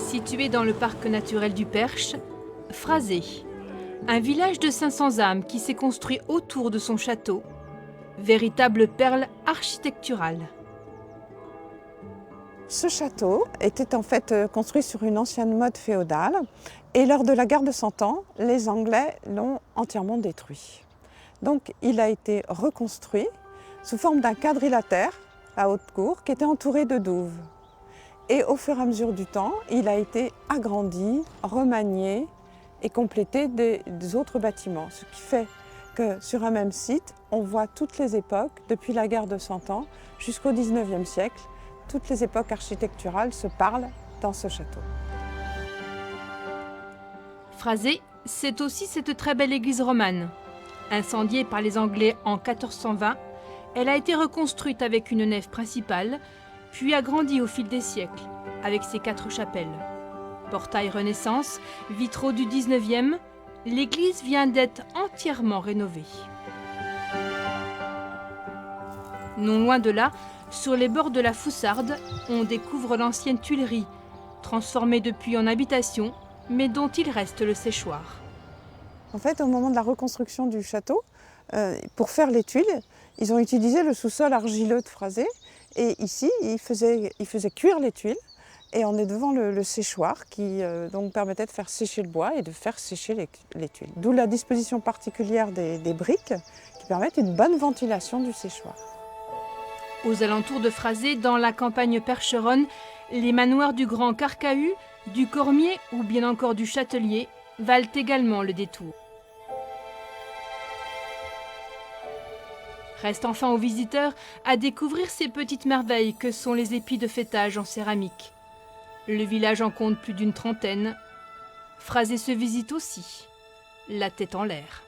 Situé dans le parc naturel du Perche, Frazé, un village de 500 âmes qui s'est construit autour de son château, véritable perle architecturale. Ce château était en fait construit sur une ancienne motte féodale et lors de la guerre de Cent Ans, les Anglais l'ont entièrement détruit. Donc il a été reconstruit sous forme d'un quadrilatère à haute cour qui était entouré de douves. Et au fur et à mesure du temps, il a été agrandi, remanié et complété des autres bâtiments. Ce qui fait que sur un même site, on voit toutes les époques, depuis la guerre de Cent Ans jusqu'au XIXe siècle. Toutes les époques architecturales se parlent dans ce château. Frazé, c'est aussi cette très belle église romane. Incendiée par les Anglais en 1420, elle a été reconstruite avec une nef principale, puis agrandie au fil des siècles, avec ses 4 chapelles. Portail Renaissance, vitraux du 19e, l'église vient d'être entièrement rénovée. Non loin de là, sur les bords de la Foussarde, on découvre l'ancienne tuilerie, transformée depuis en habitation, mais dont il reste le séchoir. En fait, au moment de la reconstruction du château, pour faire les tuiles, ils ont utilisé le sous-sol argileux de Frazé. Et ici, ils faisaient cuire les tuiles. Et on est devant le séchoir qui donc permettait de faire sécher le bois et de faire sécher les tuiles. D'où la disposition particulière des briques qui permettent une bonne ventilation du séchoir. Aux alentours de Frazé, dans la campagne percheronne, les manoirs du Grand Carcahus, du Cormier ou bien encore du Châtelier valent également le détour. Reste enfin aux visiteurs à découvrir ces petites merveilles que sont les épis de fêtage en céramique. Le village en compte plus d'une 30aine. Frazé se visite aussi, la tête en l'air.